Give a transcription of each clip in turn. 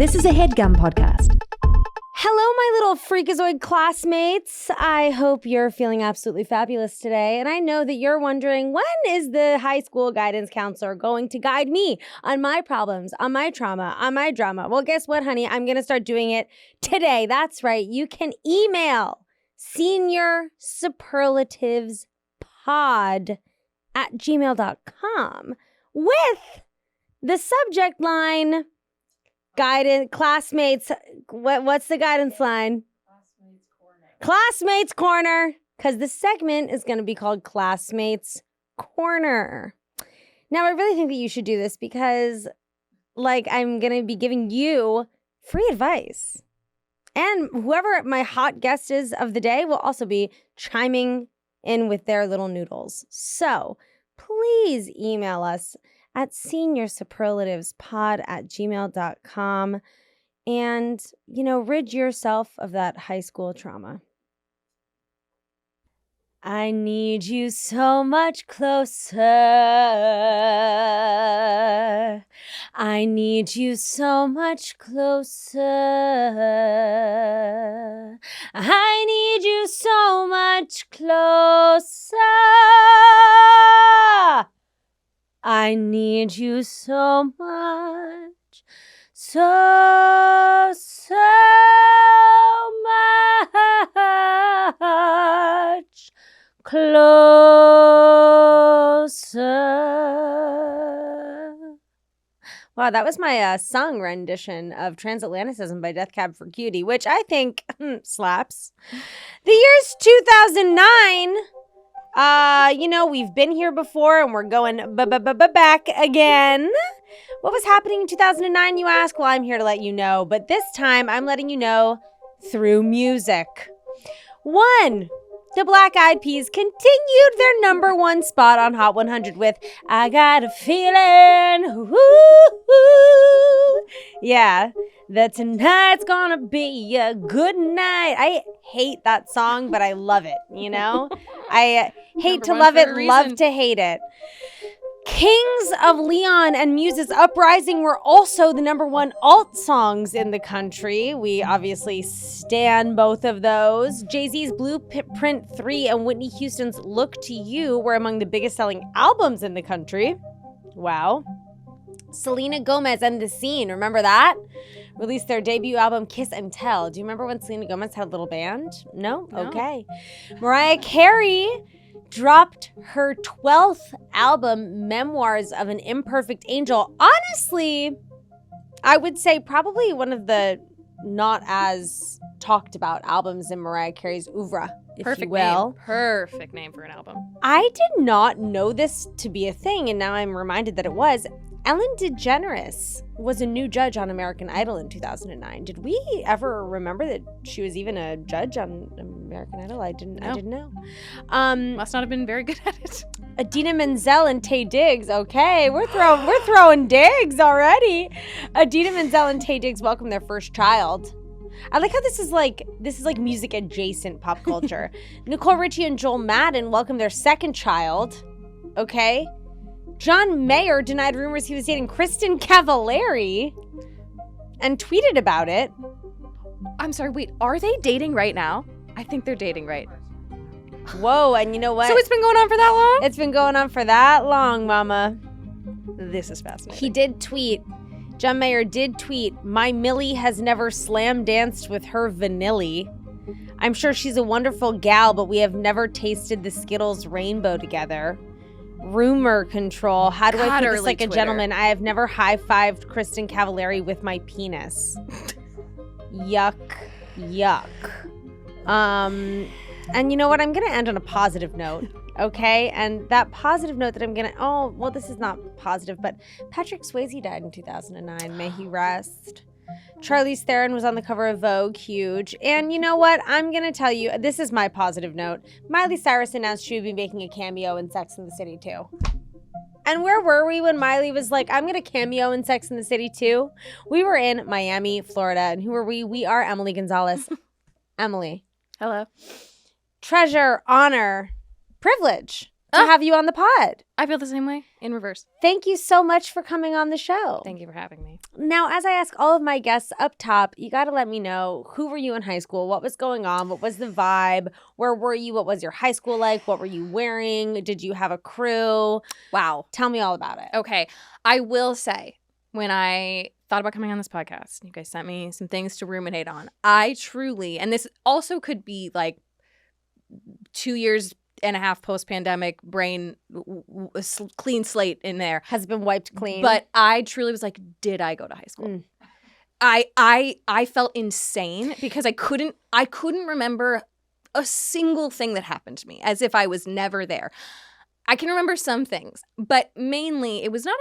This is a Headgum podcast. Hello, my little freakazoid classmates. I hope you're feeling absolutely fabulous today. And I know that you're wondering, when is the high school guidance counselor going to guide me on my problems, on my trauma, on my drama? Well, guess what, honey? I'm going to start doing it today. That's right. You can email seniorsuperlativespod@gmail.com with the subject line, guidance, classmates. What's the guidance line? Classmates Corner. Because the segment is going to be called Classmates Corner. Now, I really think that you should do this because, I'm going to be giving you free advice. And whoever my hot guest is of the day will also be chiming in with their little noodles. So please email us at seniorsuperlativespod@gmail.com and, rid yourself of that high school trauma. I need you so much closer. I need you so much closer. I need you so much closer. I need you so much, so much closer. Wow, that was my sung rendition of Transatlanticism by Death Cab for Cutie, which I think slaps. The year's 2009. We've been here before and we're going back again. What was happening in 2009, you ask? Well, I'm here to let you know, but this time I'm letting you know through music. 1. The Black Eyed Peas continued their #1 spot on Hot 100 with I Got a Feeling, ooh, yeah, that tonight's gonna be a good night. I hate that song, but I love it, I hate to love it, love to hate it. Kings of Leon and Muse's Uprising were also the #1 alt songs in the country. We obviously stan both of those. Jay-Z's Blueprint 3 and Whitney Houston's Look to You were among the biggest selling albums in the country. Wow. Selena Gomez and The Scene, remember that? Released their debut album, Kiss and Tell. Do you remember when Selena Gomez had a little band? No? Okay. Mariah Carey dropped her 12th album, Memoirs of an Imperfect Angel. Honestly, I would say probably one of the not as talked about albums in Mariah Carey's oeuvre, if you will. Perfect name for an album. I did not know this to be a thing, and now I'm reminded that it was. Ellen DeGeneres was a new judge on American Idol in 2009. Did we ever remember that she was even a judge on American Idol? I didn't know. Must not have been very good at it. Idina Menzel and Taye Diggs. Okay, we're throwing digs already. Idina Menzel and Taye Diggs welcomed their first child. I like how this is like music adjacent pop culture. Nicole Richie and Joel Madden welcomed their second child. Okay. John Mayer denied rumors he was dating Kristen Cavallari and tweeted about it. I'm sorry, wait, are they dating right now? I think they're dating right. Whoa, and you know what? So it's been going on for that long? It's been going on for that long, mama. This is fascinating. He did tweet. John Mayer did tweet, "My Millie has never slam danced with her vanilli. I'm sure she's a wonderful gal, but we have never tasted the Skittles rainbow together. Rumor control. How do I put this like a gentleman? I have never high-fived Kristen Cavallari with my penis." Yuck. And you know what? I'm going to end on a positive note, okay? And that positive note that I'm going to... this is not positive, but Patrick Swayze died in 2009. May he rest. Charlize Theron was on the cover of Vogue, huge. And you know what? I'm going to tell you, this is my positive note. Miley Cyrus announced she would be making a cameo in Sex and the City 2. And where were we when Miley was like, I'm going to cameo in Sex and the City 2? We were in Miami, Florida. And who are we? We are Emily Gonzalez. Emily. Hello. Treasure, honor, privilege. to have you on the pod. I feel the same way in reverse. Thank you so much for coming on the show. Thank you for having me. Now, as I ask all of my guests up top, you got to let me know, who were you in high school? What was going on? What was the vibe? Where were you? What was your high school like? What were you wearing? Did you have a crew? Wow. Tell me all about it. Okay. I will say, when I thought about coming on this podcast, you guys sent me some things to ruminate on. I truly, and this also could be like 2 years and a half post-pandemic brain, clean slate in there. Has been wiped clean. But I truly was like, did I go to high school? I felt insane because I couldn't remember a single thing that happened to me, as if I was never there. I can remember some things, but mainly it was not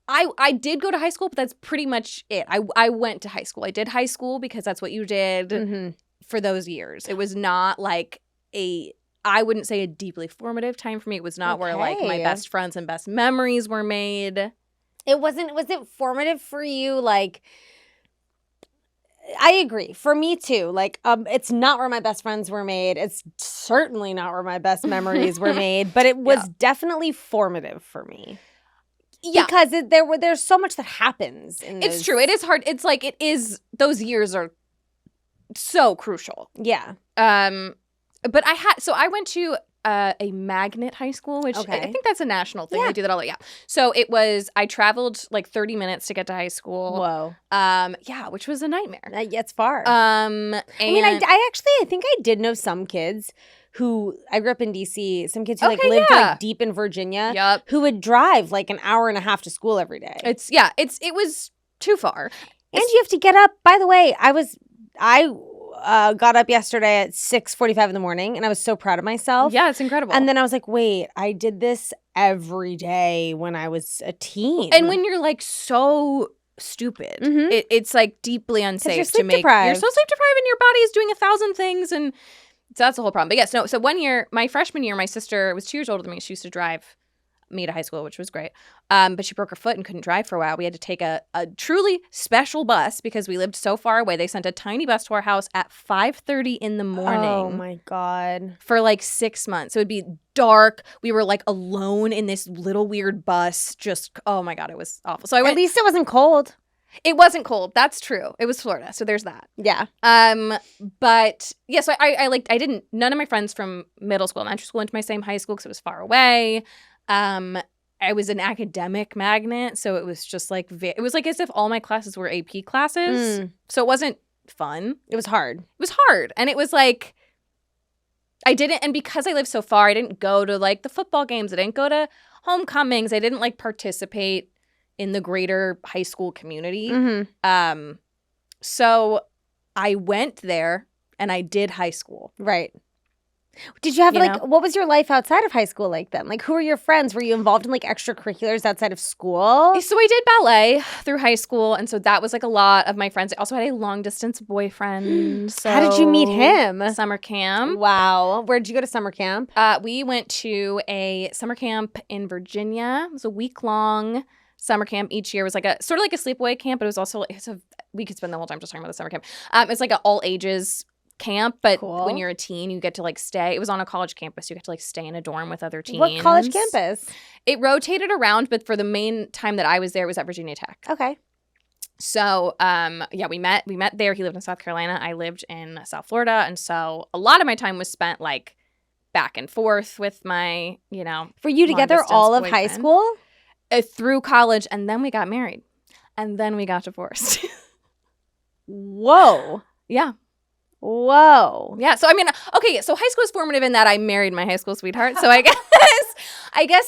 I did go to high school, but that's pretty much it. I went to high school. I did high school because that's what you did for those years. It was not like I wouldn't say a deeply formative time for me. It was not where like my best friends and best memories were made. It wasn't. Was it formative for you? Like, I agree. For me too. Like, it's not where my best friends were made. It's certainly not where my best memories were made. But it was definitely formative for me. Yeah, because there's so much that happens. It's true. It is hard. It's like it is. Those years are so crucial. Yeah. But I went to a magnet high school, which I think that's a national thing. Yeah. They do that all. Yeah. So I traveled like 30 minutes to get to high school. Whoa. Yeah, which was a nightmare. It's far. And I think I did know some kids who, I grew up in DC, some kids who lived like deep in Virginia, who would drive like an hour and a half to school every day. It was too far. And you have to get up. By the way, I got up yesterday at 6:45 in the morning, and I was so proud of myself. Yeah, it's incredible. And then I was like, wait, I did this every day when I was a teen. And when you're like so stupid, it's like deeply unsafe to make. Deprived. You're so sleep deprived, and your body is doing 1,000 things, and so that's the whole problem. But yes, so 1 year, my freshman year, my sister was 2 years older than me. She used to drive me to high school, which was great. But she broke her foot and couldn't drive for a while. We had to take a truly special bus because we lived so far away. They sent a tiny bus to our house at 5:30 in the morning. Oh my God. For like 6 months. It would be dark. We were like alone in this little weird bus. Just, oh my God, it was awful. So at least it wasn't cold. It wasn't cold. That's true. It was Florida. So there's that. Yeah. But yeah, so none of my friends from middle school, elementary school went to my same high school because it was far away. I was an academic magnet, so it was just like it was like as if all my classes were AP classes. So it wasn't fun. It was hard. It was hard, and it was like and because I lived so far, I didn't go to like the football games. I didn't go to homecomings. I didn't like participate in the greater high school community. So I went there and I did high school. Right. Did you have what was your life outside of high school like then? Like, who were your friends? Were you involved in like extracurriculars outside of school? So I did ballet through high school. And so that was like a lot of my friends. I also had a long distance boyfriend. So how did you meet him? Summer camp. Wow. Where did you go to summer camp? We went to a summer camp in Virginia. It was a week-long summer camp each year. It was like a sort of like a sleepaway camp, but it was also we could spend the whole time just talking about the summer camp. It's like an all ages camp, but when you're a teen, you get to like stay. It was on a college campus. You get to like stay in a dorm with other teens. What college campus? It rotated around, but for the main time that I was there, it was at Virginia Tech. Okay. So, we met there. He lived in South Carolina. I lived in South Florida, and so a lot of my time was spent like back and forth with my, For you together all of high school? Through college, and then we got married, and then we got divorced. Whoa. Yeah. Whoa. Yeah. So, I mean, okay. So high school is formative in that I married my high school sweetheart. So I guess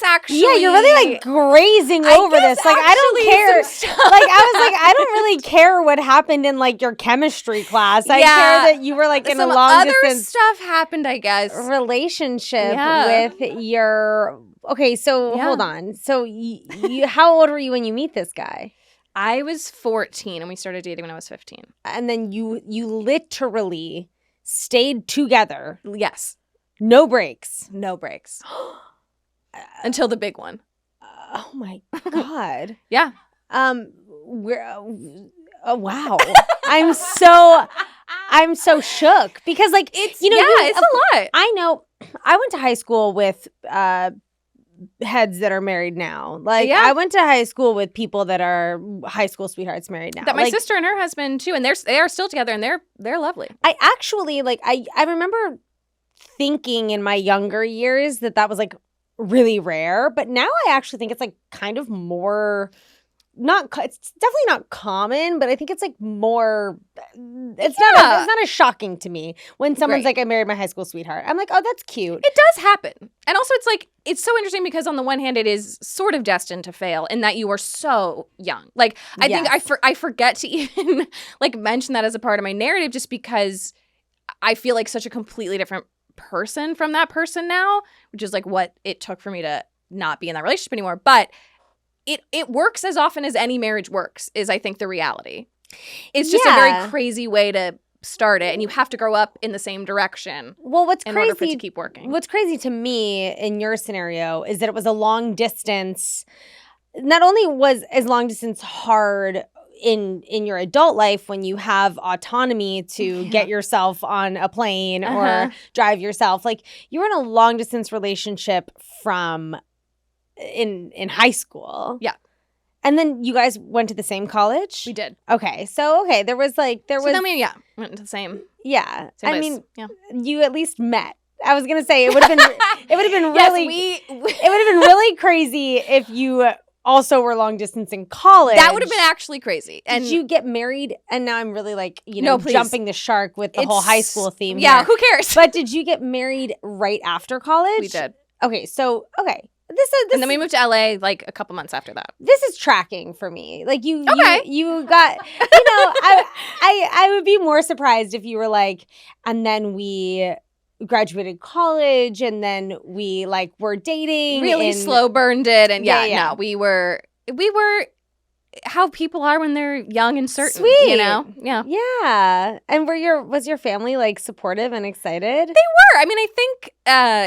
actually. Yeah, you're really like grazing over this. Like, I don't care. Like, I was like, I don't really care what happened in like your chemistry class. I care that you were like in a long distance. Stuff happened, I guess. Relationship with your. Okay, so hold on. So you how old were you when you meet this guy? I was 14 and we started dating when I was 15. And then you literally stayed together. Yes. No breaks. No breaks. Until the big one. Oh my God. Yeah. Wow. I'm so shook because like it's it's a lot. I know I went to high school with heads that are married now. Like, Yeah. I went to high school with people that are high school sweethearts married now. That my Like, sister and her husband too, and they are still together, and they're lovely. I actually, like, I remember thinking in my younger years that was, like, really rare. But now I actually think it's, like, kind of more... it's definitely not common, but I think it's like more. It's not as shocking to me when someone's like, "I married my high school sweetheart." I'm like, "Oh, that's cute." It does happen, and also it's like it's so interesting because on the one hand, it is sort of destined to fail in that you are so young. Like I think I forget to even like mention that as a part of my narrative, just because I feel like such a completely different person from that person now, which is like what it took for me to not be in that relationship anymore, but. It works as often as any marriage works, is I think the reality. It's just a very crazy way to start it, and you have to grow up in the same direction. Well, what's in crazy order for it to keep working. What's crazy to me in your scenario is that it was a long distance. Not only was as long distance hard in your adult life when you have autonomy to get yourself on a plane or drive yourself, like you were in a long distance relationship from in high school. Yeah. And then you guys went to the same college? We did. Okay. So, there was like, then we, went into the same. Yeah. Same I place. mean, yeah. You at least met. I was going to say, it would have been, really, yes, it would have been really crazy if you also were long distance in college. That would have been actually crazy. And did you get married? And now I'm really like, please. Jumping the shark with the whole high school theme. Yeah. here. Who cares? But did you get married right after college? We did. Okay. So, and then we moved to LA like a couple months after that. This is tracking for me. Like you got, I would be more surprised if you were like, and then we graduated college and then we like were dating. Really slow burned it. And no, we were how people are when they're young and certain. Sweet. Yeah. Yeah. And was your family like supportive and excited? They were. I mean, I think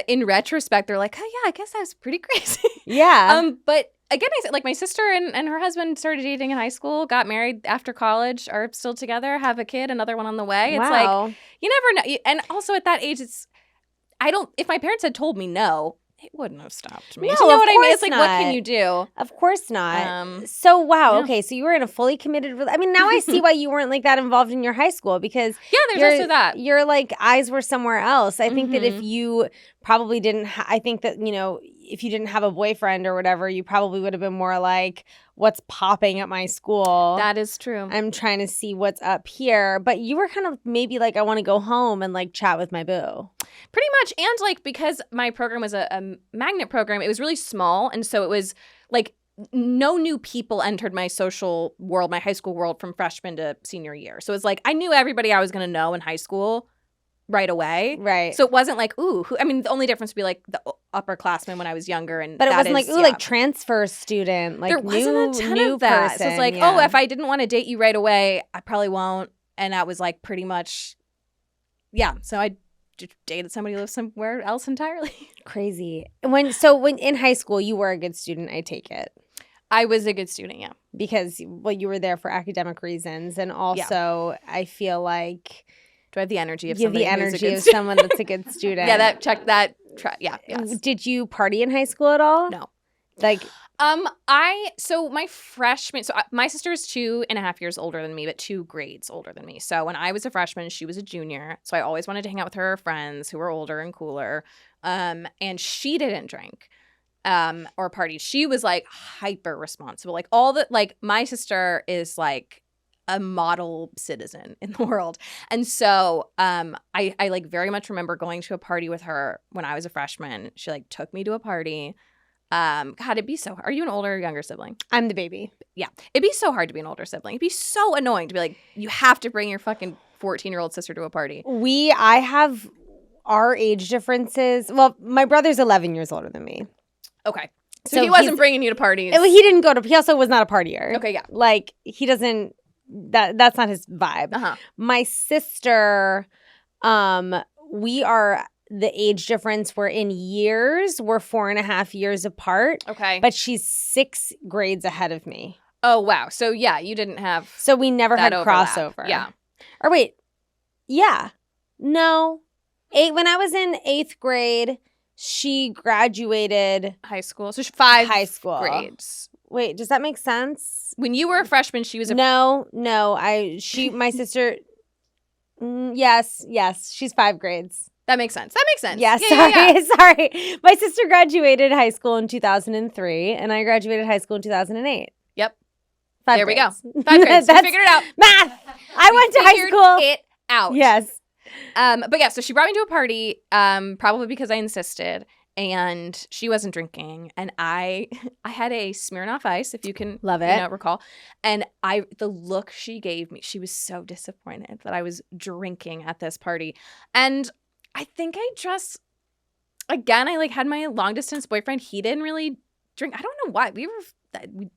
in retrospect, they're like, oh yeah, I guess that was pretty crazy. Yeah. But again, I said like my sister and her husband started dating in high school, got married after college, are still together, have a kid, another one on the way. It's like, you never know. And also at that age, if my parents had told me no, it wouldn't have stopped me. No, do you know what I mean? It's like, not. what can you do? Of course not. So, wow. Yeah. Okay. So you were in a fully committed I mean, now I see why you weren't like that involved in your high school because there's also that. Your like eyes were somewhere else. I think that if you probably didn't, I think that, if you didn't have a boyfriend or whatever, you probably would have been more like, what's popping at my school? That is true. I'm trying to see what's up here. But you were kind of maybe like, I want to go home and like chat with my boo. Pretty much. And like, because my program was a magnet program, it was really small. And so it was like no new people entered my social world, my high school world from freshman to senior year. So it was like, I knew everybody I was going to know in high school right away. Right. So it wasn't like, ooh, the only difference would be like the upperclassmen when I was younger. But it wasn't like, ooh, like transfer student. Like there wasn't a ton of that. Person. So it's like, oh, if I didn't want to date you right away, I probably won't. And that was like pretty much, so I just dated somebody who lives somewhere else entirely. Crazy. When in high school, you were a good student, I take it. I was a good student, yeah. Because, you were there for academic reasons. And also, I feel like... Do I have the energy of somebody someone that's a good student? Yes. Did you party in high school at all? No. Like... my freshman, my sister's 2.5 years older than me, but 2 grades older than me. So when I was a freshman, she was a junior. So I always wanted to hang out with her friends who were older and cooler. And she didn't drink or party. She was like hyper responsible. Like my sister is like a model citizen in the world. And so I like very much remember going to a party with her when I was a freshman. She like took me to a party. God, it'd be so hard. Are you an older or younger sibling? I'm the baby. Yeah. It'd be so hard to be an older sibling. It'd be so annoying to be like, you have to bring your fucking 14-year-old sister to a party. I have our age differences. Well, my brother's 11 years older than me. Okay. So he wasn't bringing you to parties. He didn't go to, he also was not a partier. Okay, yeah. Like, he doesn't, that's not his vibe. Uh-huh. My sister, we are... The age difference we're in years, we're 4.5 years apart. Okay. But she's 6 grades ahead of me. Oh, wow. So, yeah, you didn't have So we never had overlap. crossover. Yeah. Or wait. Yeah. No. When I was in 8th grade, she graduated high school. So 5 high school grades. Wait, does that make sense? When you were a freshman, she was a No. My sister. Yes, she's 5 grades. That makes sense. Yeah, sorry. My sister graduated high school in 2003, and I graduated high school in 2008. Yep. 5 there grades. We go. 5 grades. We figured it out. Math. I went to high school. It out. Yes. But yeah, so she brought me to a party, probably because I insisted, and she wasn't drinking, and I had a Smirnoff Ice, if you can recall, and the look she gave me, she was so disappointed that I was drinking at this party, and I think I had my long distance boyfriend. He didn't really drink. I don't know why. We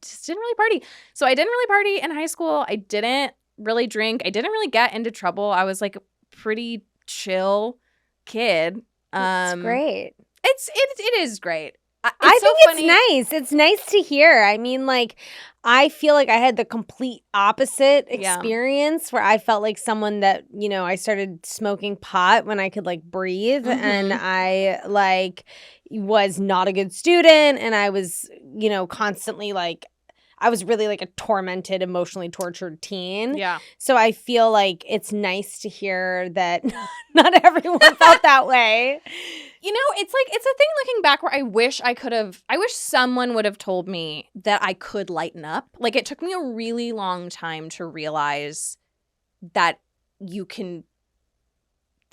just didn't really party. So I didn't really party in high school. I didn't really drink. I didn't really get into trouble. I was like a pretty chill kid. It's great. It is great. I think it's nice. It's nice to hear. I mean, like, I feel like I had the complete opposite experience where I felt like someone that, I started smoking pot when I could, like, breathe. Mm-hmm. And I, like, was not a good student. And I was, constantly, like, I was really, like, a tormented, emotionally tortured teen. Yeah. So I feel like it's nice to hear that not everyone felt that way. It's a thing looking back where I wish someone would have told me that I could lighten up. Like, it took me a really long time to realize that you can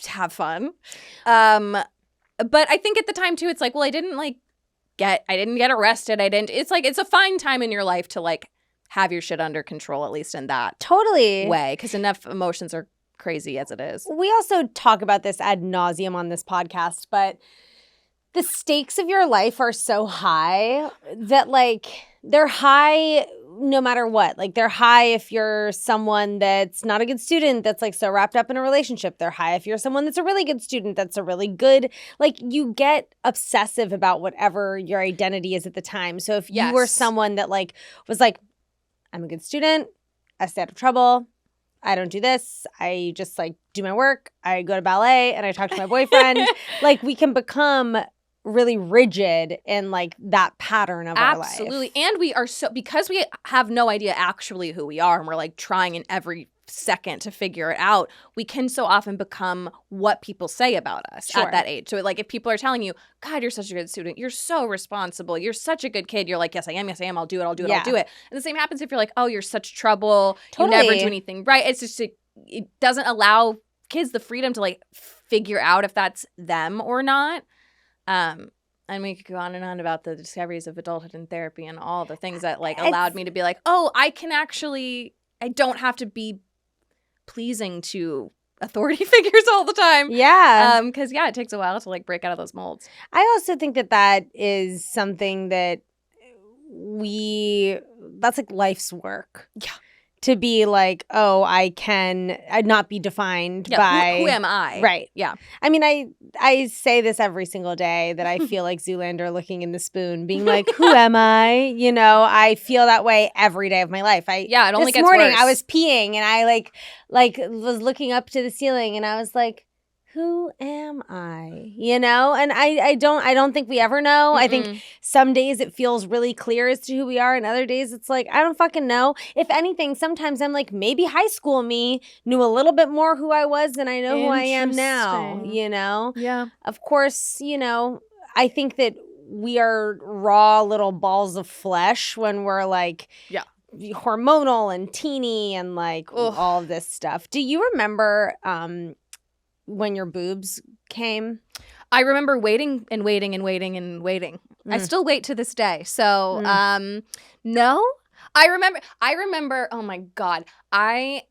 have fun. But I think at the time too, it's like, well, I didn't get arrested. It's a fine time in your life to, like, have your shit under control, at least in that totally way, because enough emotions are crazy as it is. We also talk about this ad nauseum on this podcast, but the stakes of your life are so high that, like, they're high no matter what. Like, they're high if you're someone that's not a good student that's, like, so wrapped up in a relationship. They're high if you're someone that's a really good student that's a really good, like, you get obsessive about whatever your identity is at the time. So if you were someone that, like, was like, I'm a good student, I stay out of trouble, I don't do this, I just, like, do my work, I go to ballet, and I talk to my boyfriend, like, we can become really rigid in, like, that pattern of our life. Absolutely. And we are because we have no idea actually who we are, and we're, like, trying in every second to figure it out, we can so often become what people say about us at that age. So, like, if people are telling you, God, you're such a good student, you're so responsible, you're such a good kid, you're like, yes, I am, I'll do it. And the same happens if you're like, oh, you're such trouble, you never do anything right. It's just, it doesn't allow kids the freedom to, like, figure out if that's them or not. And we could go on and on about the discoveries of adulthood and therapy and all the things that, like, allowed me to be like, oh, I don't have to be pleasing to authority figures all the time. Yeah. Because, it takes a while to, like, break out of those molds. I also think that is something that that's, like, life's work. Yeah. To be like, oh, I'd not be defined by who am I? Right. Yeah. I mean, I say this every single day that I feel like Zoolander looking in the spoon, being like, who am I? I feel that way every day of my life. It only gets worse. This morning I was peeing and I like was looking up to the ceiling and I was like, who am I? And I don't think we ever know. Mm-mm. I think some days it feels really clear as to who we are, and other days it's like, I don't fucking know. If anything, sometimes I'm like, maybe high school me knew a little bit more who I was than I know who I am now. Yeah. Of course, I think that we are raw little balls of flesh when we're like, hormonal and teeny and like all of this stuff. Do you remember when your boobs came? I remember waiting and waiting and waiting and waiting. I still wait to this day. So, no. I remember, oh my God. I'll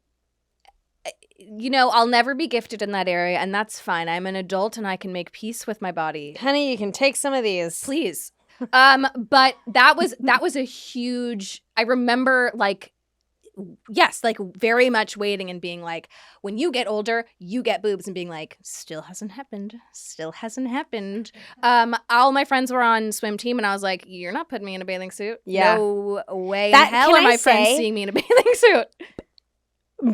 never be gifted in that area, and that's fine. I'm an adult and I can make peace with my body. Honey, you can take some of these. Please. But that was a huge, I remember, like, yes, like, very much waiting and being like, when you get older, you get boobs, and being like, still hasn't happened. All my friends were on swim team, and I was like, you're not putting me in a bathing suit. Yeah. No way in hell are my friends seeing me in a bathing suit.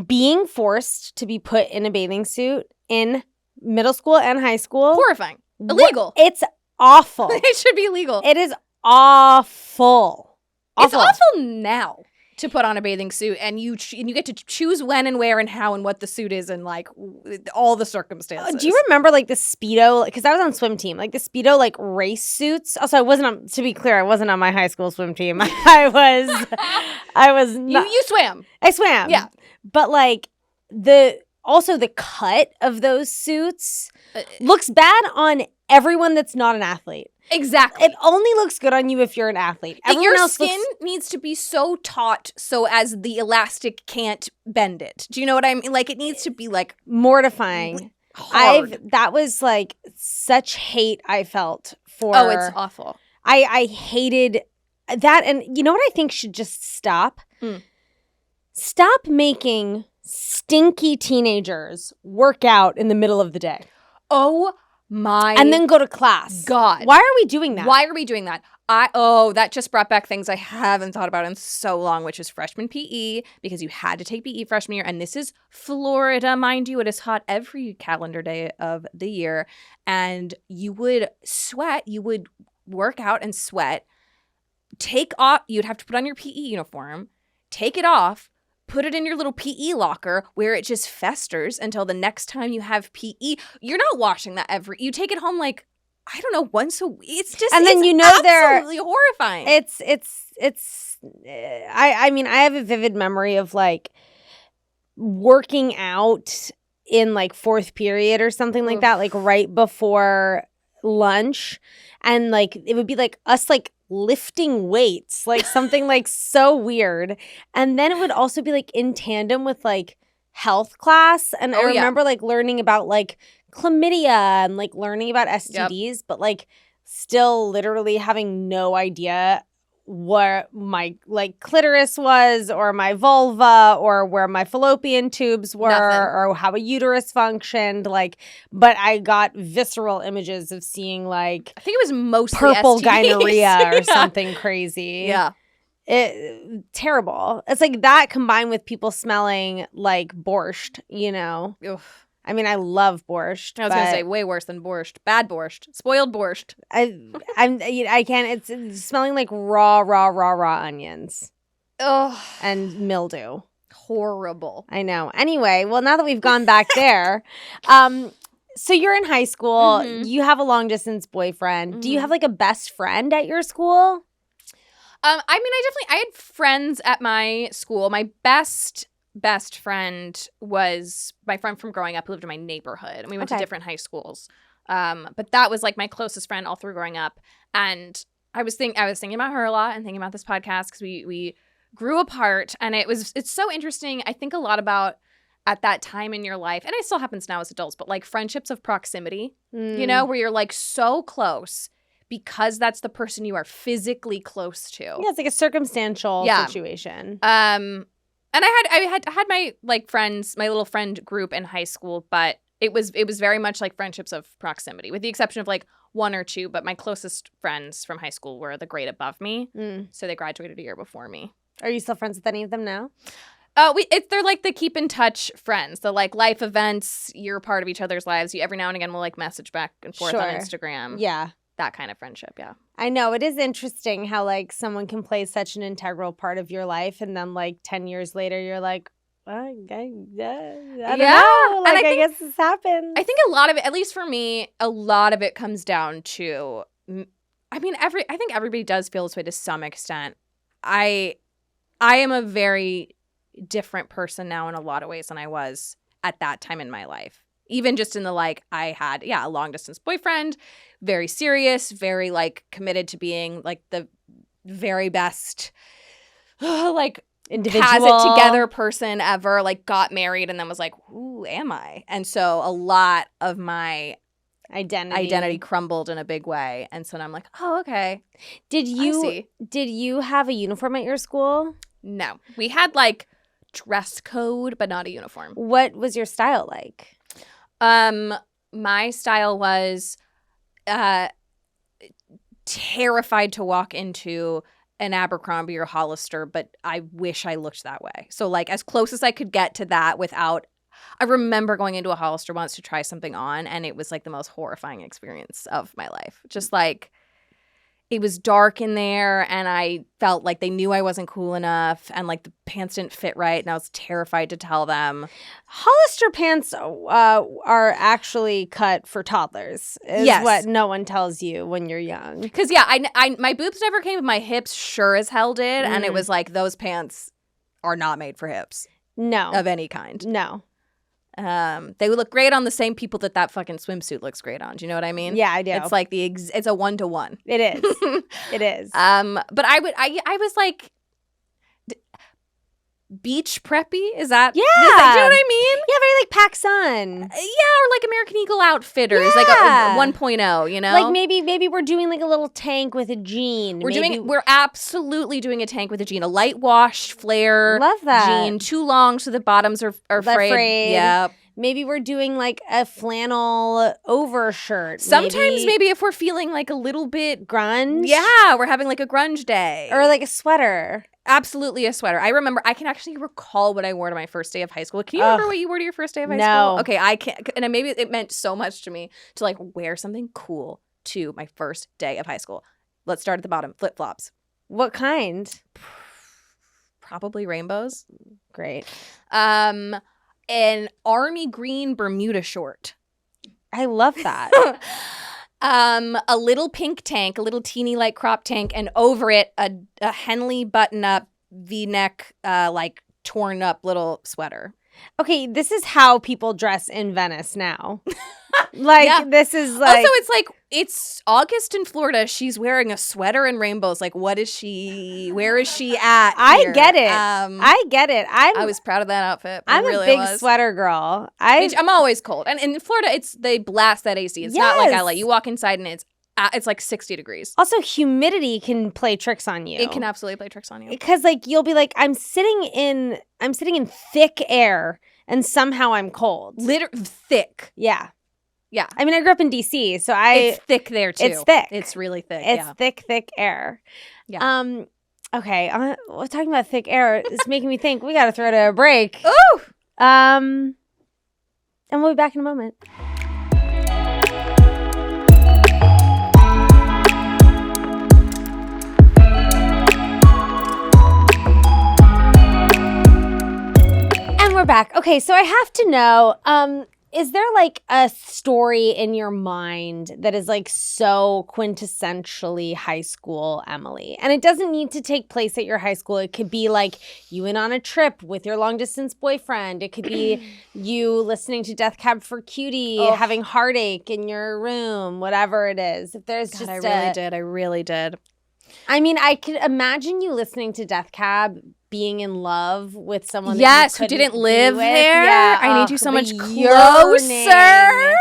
Being forced to be put in a bathing suit in Middle school and high school. Horrifying. Illegal. It's awful. It should be illegal. It is awful. It's awful now to put on a bathing suit, and you get to choose when and where and how and what the suit is and like all the circumstances. Do you remember like the Speedo? Because I was on swim team, like the Speedo like race suits. Also, I wasn't on. To be clear, I wasn't on my high school swim team. I was. Not, you swam. I swam. Yeah, but like the cut of those suits looks bad on everyone that's not an athlete. Exactly. It only looks good on you if you're an athlete. Your skin needs to be so taut so as the elastic can't bend it. Do you know what I mean? Like it needs to be like mortifying. Hard. That was like such hate I felt for. Oh, it's awful. I hated that. And you know what I think should just stop? Stop making stinky teenagers work out in the middle of the day. Oh my and then go to class. God. Why are we doing that? Why are we doing that? That just brought back things I haven't thought about in so long, which is freshman PE, because you had to take PE freshman year. And this is Florida, mind you. It is hot every calendar day of the year. And you would sweat. You would work out and sweat. Take off. You'd have to put on your PE uniform. Take it off. Put it in your little PE locker where it just festers until the next time you have PE. You're not washing that you take it home like, I don't know, once a week. It's just, and then absolutely horrifying. I mean, I have a vivid memory of like working out in like fourth period or something like that, like right before lunch. And like, it would be like us like lifting weights, like something like so weird. And then it would also be like in tandem with like health class. And I remember like learning about like chlamydia and like learning about STDs, but like still literally having no idea where my like clitoris was or my vulva or where my fallopian tubes were. Nothing. Or how a uterus functioned. Like, but I got visceral images of seeing like I think it was mostly purple STDs. gonorrhea or something crazy. Yeah. Terrible. It's like that combined with people smelling like borscht, you know? Oof. I mean, I love borscht. I was going to say way worse than borscht. Bad borscht. Spoiled borscht. I can't. It's smelling like raw onions. Ugh. And mildew. Horrible. I know. Anyway, well, now that we've gone back there, so you're in high school. Mm-hmm. You have a long distance boyfriend. Mm-hmm. Do you have like a best friend at your school? I mean, I had friends at my school. My best friend was my friend from growing up who lived in my neighborhood, and we went to different high schools. But that was like my closest friend all through growing up. And I was thinking about her a lot and thinking about this podcast because we grew apart, and it's so interesting. I think a lot about at that time in your life, and it still happens now as adults, but like friendships of proximity, you know, where you're like so close because that's the person you are physically close to. Yeah, it's like a circumstantial situation. And I had my like friends, my little friend group in high school, but it was very much like friendships of proximity, with the exception of like one or two. But my closest friends from high school were the grade above me, so they graduated a year before me. Are you still friends with any of them now? They're like the keep in touch friends. The like life events, you're part of each other's lives. You every now and again will like message back and forth on Instagram. Yeah. That kind of friendship, yeah. I know. It is interesting how, like, someone can play such an integral part of your life, and then, like, 10 years later, you're like, I don't know. Like, I guess this happened. I think a lot of it, at least for me, a lot of it comes down to, I mean, I think everybody does feel this way to some extent. I am a very different person now in a lot of ways than I was at that time in my life. Even just in the, like, I had, a long-distance boyfriend, very serious, very, like, committed to being, like, the very best, like, individual, has-it-together person ever, like, got married and then was like, who am I? And so a lot of my identity crumbled in a big way. And so now I'm like, oh, okay. Did you have a uniform at your school? No. We had, like, dress code, but not a uniform. What was your style like? My style was terrified to walk into an Abercrombie or Hollister, but I wish I looked that way. So like as close as I could get to that without I remember going into a Hollister once to try something on, and it was like the most horrifying experience of my life. Just like, it was dark in there, and I felt like they knew I wasn't cool enough, and like the pants didn't fit right, and I was terrified to tell them. Hollister pants are actually cut for toddlers. Is what no one tells you when you're young. Because I my boobs never came, but my hips sure as hell did, and it was like, those pants are not made for hips. No, of any kind. No. They would look great on the same people that fucking swimsuit looks great on. Do you know what I mean? Yeah, I do. It's like it's a 1-to-1. It is. It is. But I was like, beach preppy? Is that? Yeah. Do you know what I mean? Yeah, very like PacSun. Yeah, or like American Eagle Outfitters, like a 1.0, you know? Like maybe we're doing like a little tank with a jean. We're absolutely doing a tank with a jean, a light washed flare. Love that. Jean, too long so the bottoms are frayed. Yeah. Maybe we're doing like a flannel overshirt. Sometimes maybe if we're feeling like a little bit grunge. Yeah, we're having like a grunge day. Or like a sweater. Absolutely a sweater. I can actually recall what I wore to my first day of high school. Can you remember what you wore to your first day of high school? Okay, I can't. And maybe it meant so much to me to like wear something cool to my first day of high school. Let's start at the bottom. Flip-flops. What kind? Probably rainbows. Great. An army green Bermuda short. I love that. A little pink tank, a little teeny like crop tank, and over it a Henley button-up V-neck, like torn up little sweater. Okay, this is how people dress in Venice now. This is like... Also, it's like, it's August in Florida. She's wearing a sweater and rainbows. Like, where is she at I get it. I get it. I was proud of that outfit. I'm a big sweater girl. I'm always cold. And in Florida, they blast that AC. It's not like LA. You walk inside and it's like 60 degrees. Also, humidity can play tricks on you. It can absolutely play tricks on you. Because like you'll be like, I'm sitting in thick air and somehow I'm cold. Thick. Yeah. Yeah. I mean, I grew up in DC, so it's thick there too. It's thick. It's really thick. It's thick air. Yeah. Okay. We're talking about thick air. It's making me think we got to throw to a break. Ooh. And we'll be back in a moment. And we're back. Okay, so I have to know, is there like a story in your mind that is like so quintessentially high school Emily? And it doesn't need to take place at your high school. It could be like you went on a trip with your long distance boyfriend. It could be you listening to Death Cab for Cutie, having heartache in your room, whatever it is. If there's God, I really did. I mean, I could imagine you listening to Death Cab, being in love with someone who didn't live there. Yeah. I need you so much closer.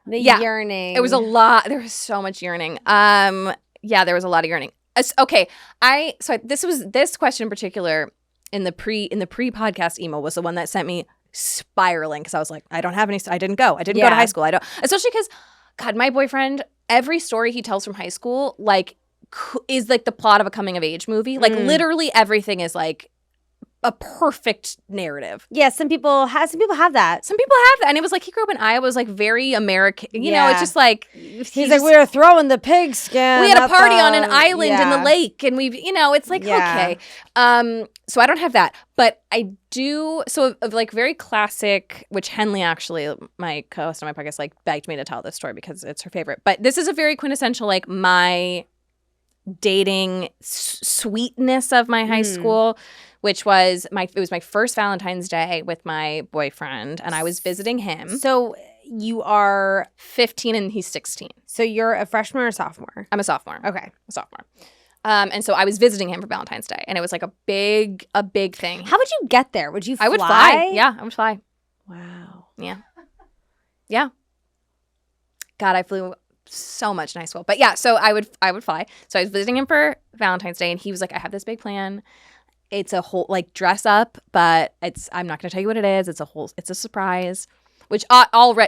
Yearning. It was a lot. There was so much yearning. There was a lot of yearning. Okay. This question in particular in the pre-podcast email was the one that sent me spiraling because I was like, I didn't go to high school. Especially because, God, my boyfriend, every story he tells from high school, like, is like the plot of a coming of age movie. Like literally everything is like a perfect narrative. Yeah, some people have that. Some people have that. And it was like he grew up in Iowa, was like very American. You know, it's just like he's like, we were throwing the pigskin. We had a party on an island in the lake, and it's like okay. So I don't have that, but I do. So of like very classic, which Henley actually, my co-host on my podcast, like begged me to tell this story because it's her favorite. But this is a very quintessential like my dating sweetness of my high school, which was it was my first Valentine's Day with my boyfriend, and I was visiting him. So you are 15 and he's 16. So you're a freshman or a sophomore? I'm a sophomore. Okay. A sophomore. And so I was visiting him for Valentine's Day, and it was like a big thing. How would you get there? Would you fly? I would fly. Yeah, I would fly. Wow. Yeah. Yeah. God, I flew so much in high school. But yeah, so I would fly. So I was visiting him for Valentine's Day, and he was like, I have this big plan. It's a whole like dress up, but I'm not going to tell you what it is. It's a surprise. Which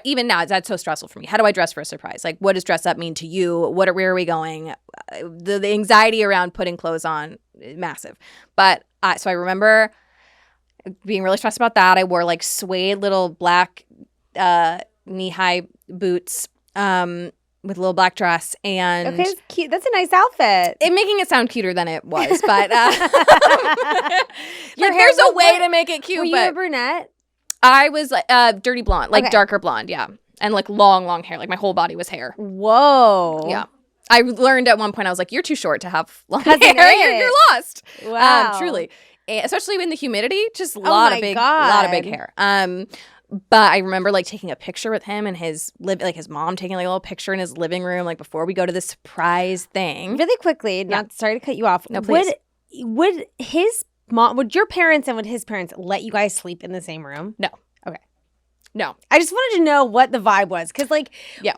even now, that's so stressful for me. How do I dress for a surprise? Like, what does dress up mean to you? Where are we going? The anxiety around putting clothes on, massive. But so I remember being really stressed about that, I wore like suede little black knee-high boots with a little black dress. And okay, it's cute. That's a nice outfit. Making it sound cuter than it was, but there's a way to make it cute. Were you a brunette? I was dirty blonde, like darker blonde, yeah. And like long hair. Like my whole body was hair. Whoa. Yeah. I learned at one point, I was like, you're too short to have long hair. You're lost. Wow. Truly. And especially in the humidity, just a Oh lot my of big God. hair. But I remember like taking a picture with him and his mom taking like a little picture in his living room, like before we go to this surprise thing. Really quickly, not sorry to cut you off. No, please. Would his mom, would your parents and would his parents let you guys sleep in the same room? No. Okay. No. I just wanted to know what the vibe was. Because, like,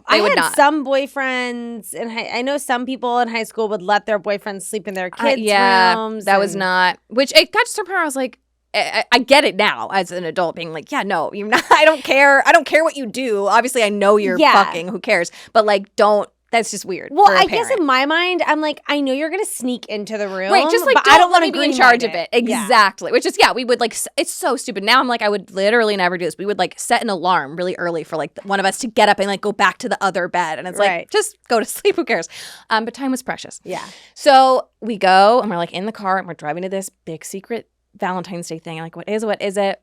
I would had not. some boyfriends, and I know some people in high school would let their boyfriends sleep in their kids' rooms. That was not, which it got to the point where I was like, I get it now as an adult being like, yeah, no, you're not, I don't care what you do. Obviously, I know you're fucking, who cares? But, like, don't. That's just weird. Well, I guess in my mind, I'm like, I know you're going to sneak into the room. Right, just like, but don't I don't let want me to be in charge of it. Exactly. Which is, we would like, it's so stupid. Now I'm like, I would literally never do this. We would like set an alarm really early for like one of us to get up and like go back to the other bed. And it's like, just go to sleep. Who cares? But time was precious. Yeah. So we go and we're like in the car and we're driving to this big secret Valentine's Day thing. I'm like, what is it?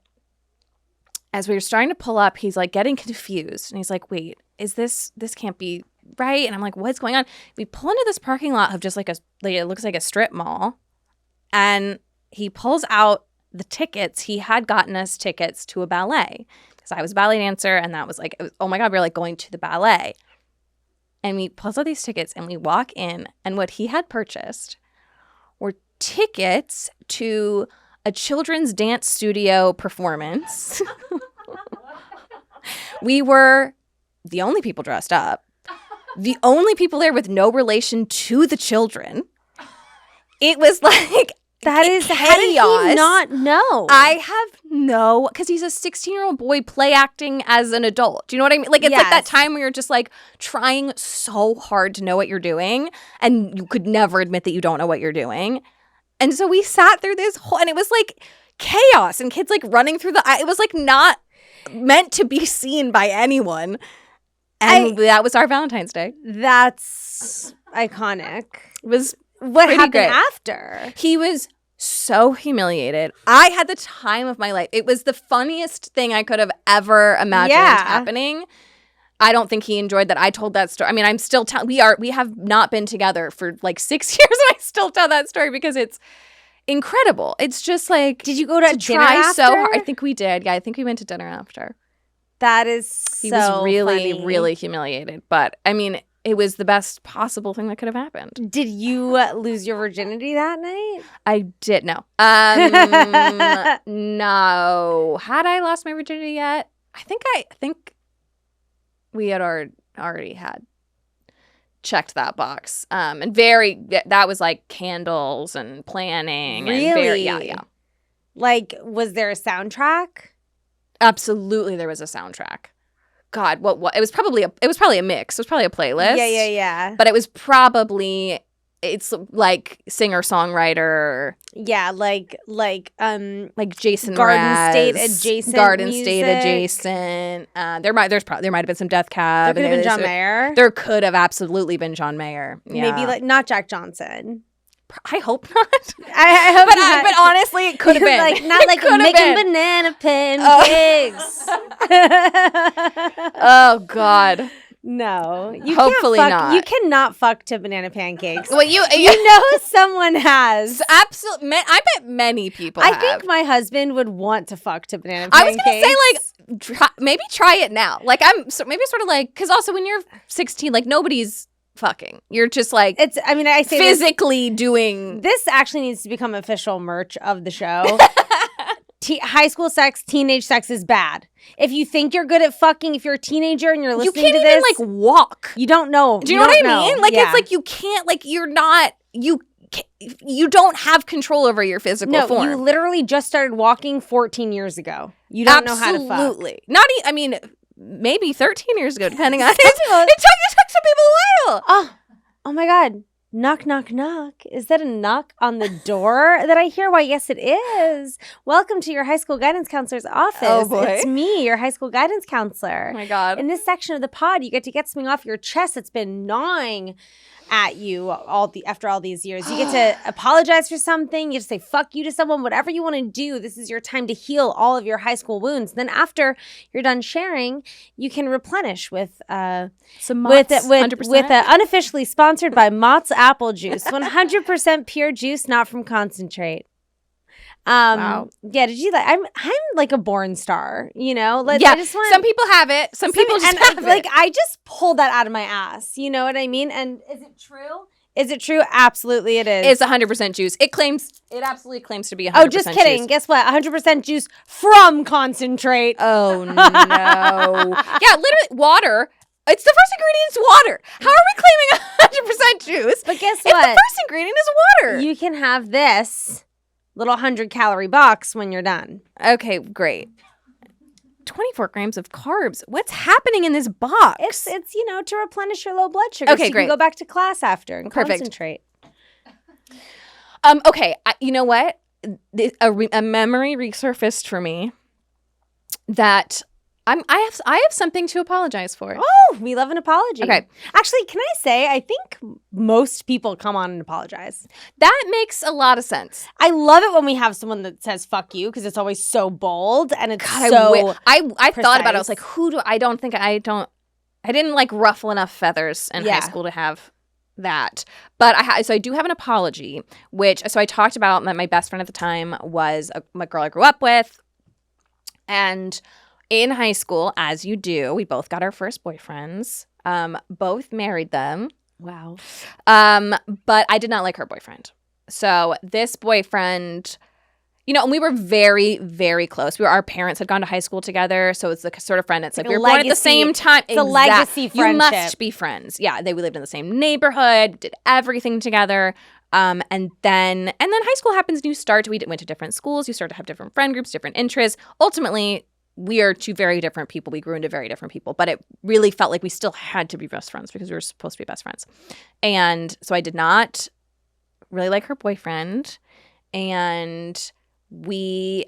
As we were starting to pull up, he's like getting confused. And he's like, wait, this can't be right. And I'm like, what's going on? We pull into this parking lot of just like it looks like a strip mall. And he pulls out the tickets. He had gotten us tickets to a ballet because I was a ballet dancer. And that was like, oh my God, we're like going to the ballet. And he pulls out these tickets and we walk in. And what he had purchased were tickets to a children's dance studio performance. We were the only people dressed up. The only people there with no relation to the children. It was like that is chaos. How did he not know? I have no, because he's a 16-year-old boy play acting as an adult. Do you know what I mean? Like it's like that time where you're just like trying so hard to know what you're doing, and you could never admit that you don't know what you're doing. And so we sat through this whole, and it was like chaos, and kids like running through it was like not meant to be seen by anyone. And that was our Valentine's Day. That's iconic. It was what happened great. after? He was so humiliated. I had the time of my life. It was the funniest thing I could have ever imagined happening. I don't think he enjoyed that I told that story. I mean, I'm still we have not been together for like 6 years, and I still tell that story because it's incredible. It's just like, did you go to dinner after? So hard. I think we did. Yeah, I think we went to dinner after. That is he was really, funny. really humiliated. But I mean, it was the best possible thing that could have happened. Did you lose your virginity that night? I did. No. No. Had I lost my virginity yet? I think we had already had checked that box. And that was like candles and planning. Really? And yeah. Like, was there a soundtrack? Absolutely, there was a soundtrack. God, what? It was probably a mix. It was probably a playlist. Yeah. But it's like singer-songwriter. Yeah, like Jason Garden Mraz, State adjacent. Garden music. State adjacent. There might have been some Death Cab. There could have been John Mayer. There could have absolutely been John Mayer. Yeah. Maybe like not Jack Johnson. I hope not. I hope not. But honestly, it could have been. Like not like making banana pancakes. Oh God. No, hopefully not. You cannot fuck to banana pancakes. Well, you know someone has. Absolutely. I bet many people. I think my husband would want to fuck to banana I pancakes. was gonna say like maybe try it now. Like maybe sort of like, because also when you're 16, like nobody's fucking. You're just like I say physically doing. This actually needs to become official merch of the show. High school sex, teenage sex is bad. If you think you're good at fucking, if you're a teenager and you're listening to this, you can't even like walk. You don't know. Do you know what I mean? Like it's like you can't. Like you're not. You don't have control over your physical form. You literally just started walking 14 years ago. You don't know how to fuck. Absolutely. I mean, maybe 13 years ago, depending on it. It took some people a while. Oh my God. Knock, knock, knock. Is that a knock on the door that I hear? Why, yes, it is. Welcome to your high school guidance counselor's office. Oh, boy. It's me, your high school guidance counselor. Oh, my God. In this section of the pod, you get to get something off your chest that's been gnawing at you after all these years. You get to apologize for something. You just say fuck you to someone, whatever you want to do. This is your time to heal all of your high school wounds. Then after you're done sharing, you can replenish with some Mott's, with unofficially sponsored by Mott's apple juice, 100% pure juice, not from concentrate. Wow. Yeah, did you like I'm like a born star, you know? Like, yeah, I just want, some people have it. Some people just have it. Like, I just pulled that out of my ass. You know what I mean? And is it true? Is it true? Absolutely it is. It's 100% juice. It absolutely claims to be 100% Oh, just kidding. Juice. Guess what? 100% juice from concentrate. Oh, no. Yeah, literally, water. It's the first ingredient is water. How are we claiming 100% juice? But guess if what? the first ingredient is water? You can have this little 100-calorie box when you're done. Okay, great. 24 grams of carbs. What's happening in this box? It's to replenish your low blood sugar. Okay, so you great. can go back to class after and Perfect. concentrate. Okay, you know what? A memory resurfaced for me that I have something to apologize for. Oh, we love an apology. Okay. Actually, can I say, I think most people come on and apologize. That makes a lot of sense. I love it when we have someone that says "fuck you" because it's always so bold and it's God, so. I thought about it. I was precise. like, I didn't like ruffle enough feathers in high school to have that. But I do have an apology, so I talked about that my best friend at the time was a girl I grew up with. And in high school, as you do, we both got our first boyfriends, both married them. Wow. But I did not like her boyfriend. So this boyfriend, and we were very, very close. Our parents had gone to high school together. So it's the sort of friend that's like, we were born at the same time. It's a legacy friendship. You must be friends. Yeah, we lived in the same neighborhood, did everything together. And then high school happens. We went to different schools. You start to have different friend groups, different interests. Ultimately, we are two very different people. We grew into very different people. But it really felt like we still had to be best friends because we were supposed to be best friends. And so I did not really like her boyfriend. And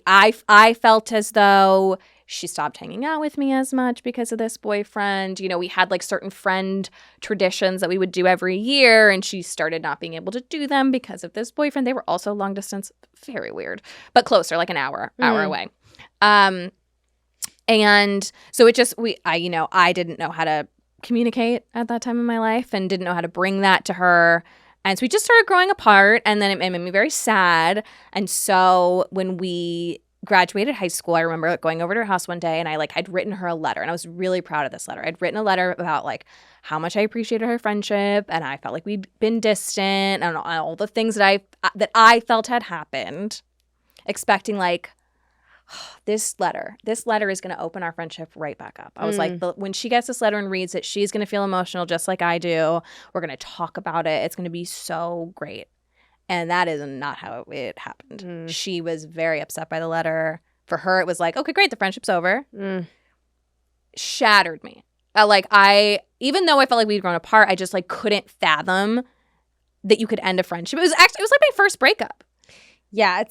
I felt as though she stopped hanging out with me as much because of this boyfriend. We had like certain friend traditions that we would do every year, and she started not being able to do them because of this boyfriend. They were also long distance, very weird, but closer, like an hour away. And so I didn't know how to communicate at that time in my life and didn't know how to bring that to her. And so we just started growing apart, and then it made me very sad. And so when we graduated high school, I remember going over to her house one day, and I'd written her a letter, and I was really proud of this letter. I'd written a letter about like how much I appreciated her friendship, and I felt like we'd been distant, and all the things that I felt had happened, expecting like, this letter is going to open our friendship right back up. I was like, when she gets this letter and reads it, she's going to feel emotional just like I do. We're going to talk about it. It's going to be so great. And that is not how it happened. She was very upset by the letter. For her, it was like, okay, great, the friendship's over. Shattered me. Even though I felt like we'd grown apart, I just like couldn't fathom that you could end a friendship. It was like my first breakup. Yeah,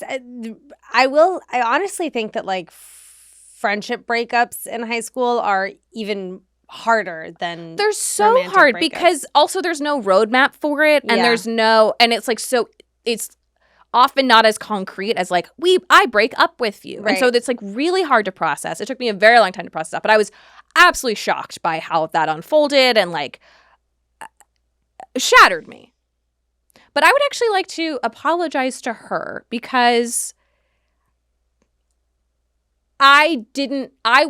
I honestly think that like friendship breakups in high school are even harder than they're so hard breakups. Because also there's no roadmap for it, and and it's like, so it's often not as concrete as like I break up with you. Right. And so it's like really hard to process. It took me a very long time to process that, but I was absolutely shocked by how that unfolded and like shattered me. But I would actually like to apologize to her because I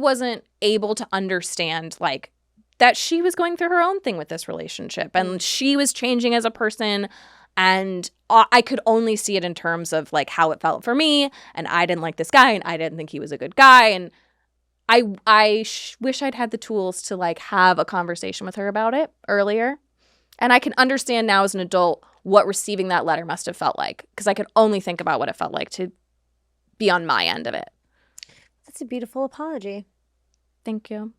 wasn't able to understand like that she was going through her own thing with this relationship, and she was changing as a person, and I could only see it in terms of like how it felt for me, and I didn't like this guy, and I didn't think he was a good guy, and I wish I'd had the tools to like have a conversation with her about it earlier. And I can understand now as an adult what receiving that letter must have felt like, because I could only think about what it felt like to be on my end of it. That's a beautiful apology. Thank you.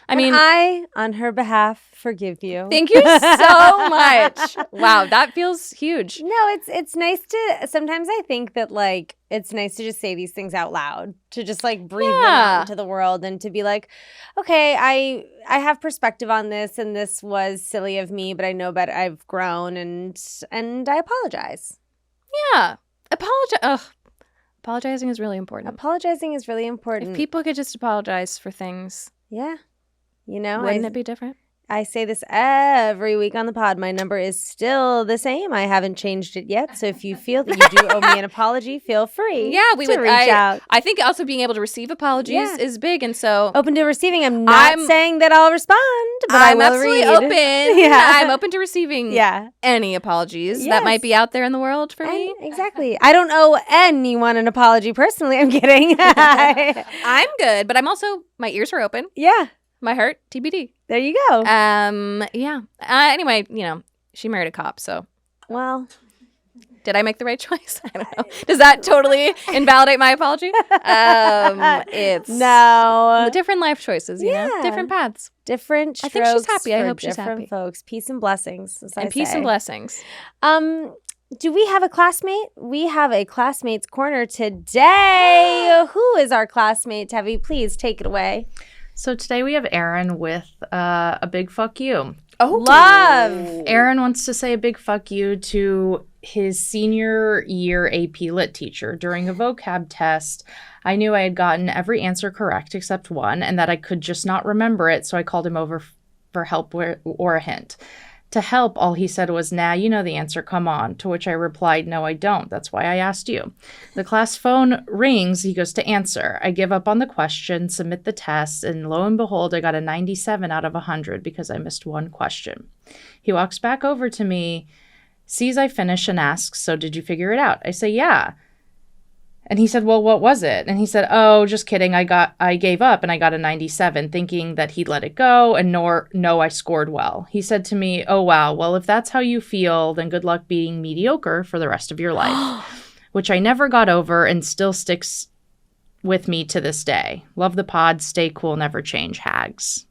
I, on her behalf, forgive you. Thank you so much. Wow, that feels huge. No, it's nice to, sometimes I think that like it's nice to just say these things out loud, to just like breathe them out into the world, and to be like, okay, I have perspective on this, and this was silly of me, but I know better. I've grown, and I apologize. Yeah, apologizing is really important. Apologizing is really important. If people could just apologize for things, yeah, you know, wouldn't it be different? I say this every week on the pod. My number is still the same. I haven't changed it yet. So if you feel that you do owe me an apology, feel free. Yeah, we would reach out. I think also being able to receive apologies is big, and so open to receiving. I'm not saying that I'll respond, but I'm I will absolutely read. open. Yeah, I'm open to receiving. Any apologies that might be out there in the world for me. Exactly. I don't owe anyone an apology personally. I'm kidding. I'm good, but I'm also, my ears are open. Yeah. My heart, TBD. There you go. Yeah. Anyway, you know, she married a cop, so. Well. Did I make the right choice? I don't know. Does that totally invalidate my apology? It's no different life choices, you know, different paths, different strokes. I think she's happy. I hope she's happy. Folks, peace and blessings. And peace and blessings. Do we have a classmate? We have a classmate's corner today. Who is our classmate? Tevi, please take it away. So today we have Aaron with a big fuck you. Oh, love. Aaron wants to say a big fuck you to his senior year AP Lit teacher. During a vocab test, I knew I had gotten every answer correct except one, and that I could just not remember it, so I called him over for help or a hint. To help, all he said was, "Nah, you know the answer, come on." To which I replied, "No, I don't. That's why I asked you." The class phone rings. He goes to answer. I give up on the question, submit the test, and lo and behold, I got a 97 out of 100 because I missed one question. He walks back over to me, sees I finish, and asks, "So did you figure it out?" I say, "Yeah." And he said, "Well, what was it?" And he said, "Oh, just kidding. I gave up and I got a 97, thinking that he'd let it go and no, I scored well." He said to me, "Oh, wow. Well, if that's how you feel, then good luck being mediocre for the rest of your life," which I never got over and still sticks with me to this day. Love the pod. Stay cool. Never change. Hags.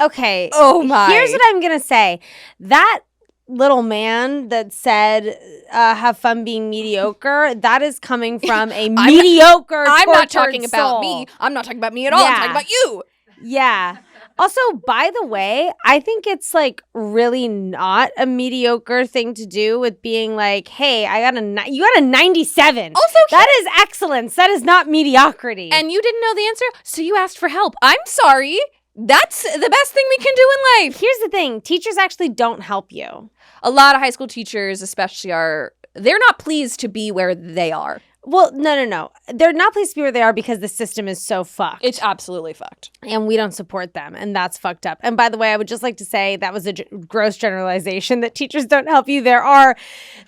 Okay. Oh, my. Here's what I'm going to say. That little man that said have fun being mediocre, that is coming from a mediocre I'm not talking soul. about me. I'm not talking about me at all. I'm talking about you. Yeah. Also, by the way, I think it's like really not a mediocre thing to do with being like, "Hey, you got a 97." Also, that is excellence. That is not mediocrity. And you didn't know the answer, so you asked for help. I'm sorry. That's the best thing we can do in life. Here's the thing. Teachers actually don't help you. A lot of high school teachers especially they're not pleased to be where they are. Well, no. They're not pleased to be where they are because the system is so fucked. It's absolutely fucked. And we don't support them. And that's fucked up. And by the way, I would just like to say that was a gross generalization that teachers don't help you. There are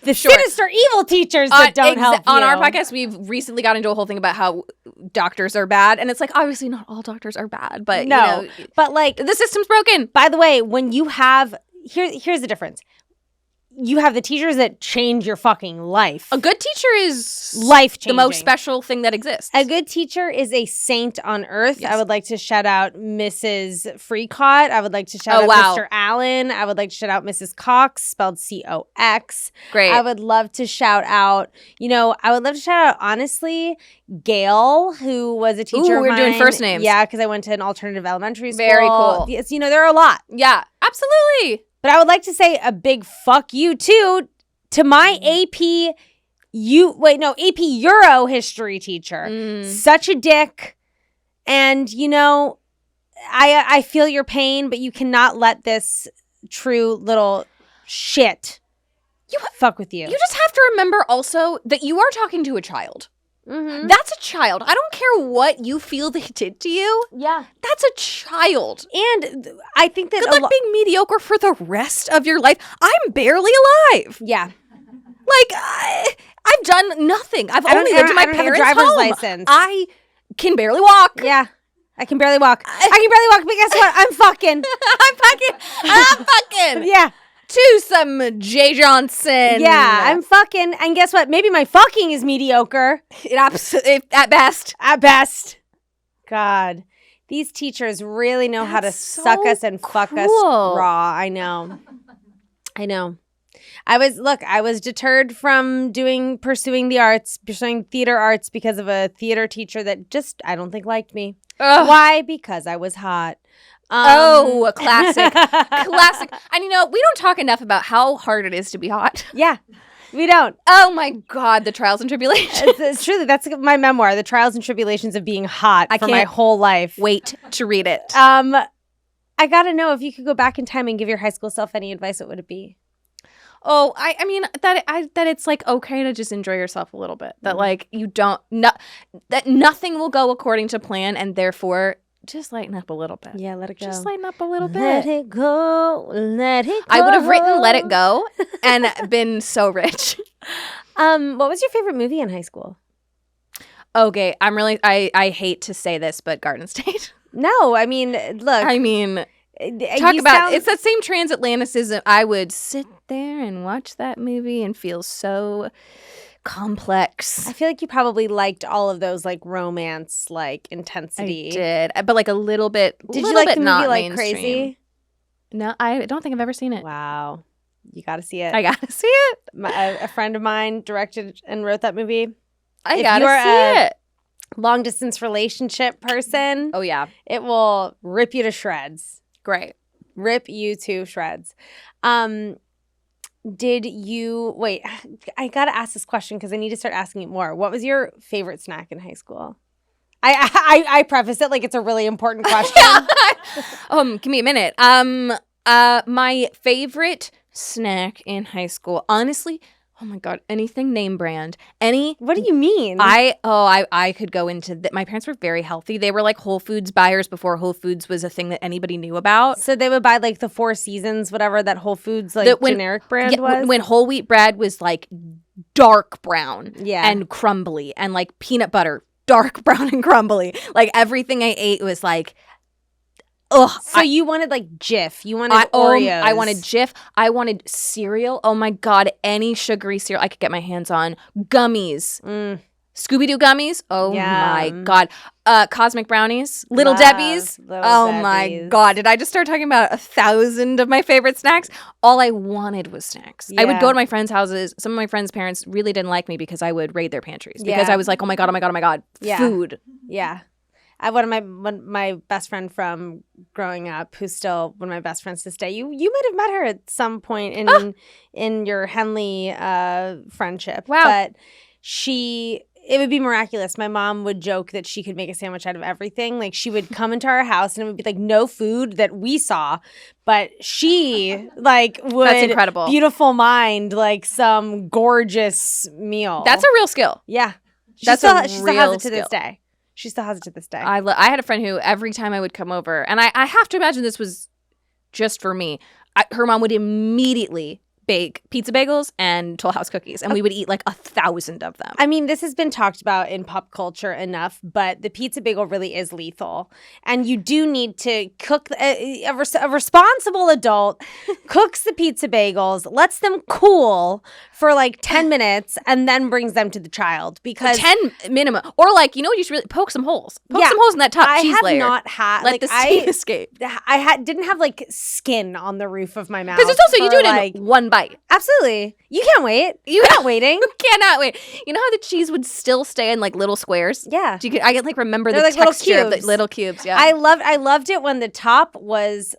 the sinister evil teachers that don't help you. On our podcast, we've recently got into a whole thing about how doctors are bad. And it's like, obviously not all doctors are bad. But, no, but like the system's broken. By the way, when you have, here's the difference. You have the teachers that change your fucking life. A good teacher is life-changing. The most special thing that exists. A good teacher is a saint on earth. Yes. I would like to shout out Mrs. Freecott. I would like to shout out Mr. Allen. I would like to shout out Mrs. Cox, spelled C-O-X. Great. I would love to shout out, honestly, Gail, who was a teacher of mine. We're doing first names. Yeah, because I went to an alternative elementary school. Very cool. It's, there are a lot. Yeah, absolutely. But I would like to say a big fuck you, too, to my AP Euro history teacher. Such a dick. And, I feel your pain, but you cannot let this true little shit fuck with you. You just have to remember also that you are talking to a child. Mm-hmm. That's a child. I don't care what you feel they did to you. Yeah. That's a child. And I think that good luck being mediocre for the rest of your life. I'm barely alive. Yeah. Like, I've done nothing. I've only lived in my parents' driver's home. license. I can barely walk. Yeah. I can barely walk. But guess what? I'm fucking. I'm fucking. Yeah. To some Jay Johnson. Yeah, I'm fucking. And guess what? Maybe my fucking is mediocre. At best. At best. God. These teachers really know how to That's suck so us and fuck us cool. raw. I know. I was deterred from pursuing theater arts because of a theater teacher that just, I don't think liked me. Ugh. Why? Because I was hot. Oh, classic. Classic. And we don't talk enough about how hard it is to be hot. Yeah, we don't. Oh my God, the trials and tribulations. It's truly, that's my memoir, The Trials and Tribulations of Being Hot for my whole life. Wait to read it. I gotta know, if you could go back in time and give your high school self any advice, what would it be? Oh, I mean that it's like okay to just enjoy yourself a little bit. That like you don't that nothing will go according to plan, and therefore just lighten up a little bit. Yeah, let it go. Just lighten up a little bit. Let it go. Let it go. I would have written "Let It Go" and been so rich. What was your favorite movie in high school? Okay, I hate to say this, but Garden State. No, I mean, look. I mean, it's that same transatlanticism. I would sit there and watch that movie and feel so complex. I feel like you probably liked all of those like romance, like intensity. I did, but like a little bit. Did you like the movie like mainstream. Crazy? No, I don't think I've ever seen it. Wow, you got to see it. I gotta see it. A friend of mine directed and wrote that movie. I gotta see it. Long distance relationship person. Oh yeah, it will rip you to shreds. Great, rip you to shreds. Did you wait? I gotta ask this question because I need to start asking it more. What was your favorite snack in high school? I preface it like it's a really important question. Give me a minute. My favorite snack in high school, honestly. Oh my God, anything name brand. What do you mean? I could go into my parents were very healthy. They were like Whole Foods buyers before Whole Foods was a thing that anybody knew about. So they would buy like the Four Seasons, whatever that Whole Foods generic brand was? When whole wheat bread was like dark brown and crumbly, and like peanut butter, dark brown and crumbly. Like everything I ate was like, ugh. So you wanted like Jif. You wanted Oreos. I wanted Jif. I wanted cereal. Oh my God, any sugary cereal I could get my hands on. Gummies. Scooby-Doo gummies. Oh my God. Cosmic brownies. Little Debbie's. My God. Did I just start talking about 1,000 of my favorite snacks? All I wanted was snacks. Yeah. I would go to my friends' houses. Some of my friends' parents really didn't like me because I would raid their pantries. Because I was like, oh my God, oh my God, oh my God. Food. Yeah. One of my best friend from growing up, who's still one of my best friends to this day. You might have met her at some point in your Henley friendship. Wow. But it would be miraculous. My mom would joke that she could make a sandwich out of everything. Like she would come into our house and it would be like no food that we saw, but she like would. That's incredible. Beautiful mind, like some gorgeous meal. That's a real skill. Yeah. She still has it to this day. She still has it to this day. I had a friend who every time I would come over, and I have to imagine this was just for me, her mom would immediately bake pizza bagels and Toll House cookies, and we would eat like 1,000 of them. I mean, this has been talked about in pop culture enough, but the pizza bagel really is lethal. And you do need to cook, a responsible adult cooks the pizza bagels, lets them cool for like 10 minutes, and then brings them to the child. Because 10 minimum. Or like, you know what, you should really poke some holes. Poke some holes in that top cheese layer. I have not had, let the steam escape. Didn't have like skin on the roof of my mouth. Because it's also, you do it in one bite. Absolutely. You can't wait. You're not waiting. You cannot wait. You know how the cheese would still stay in like little squares? Yeah. I can like remember They're the like texture of the little cubes. Yeah. I loved it when the top was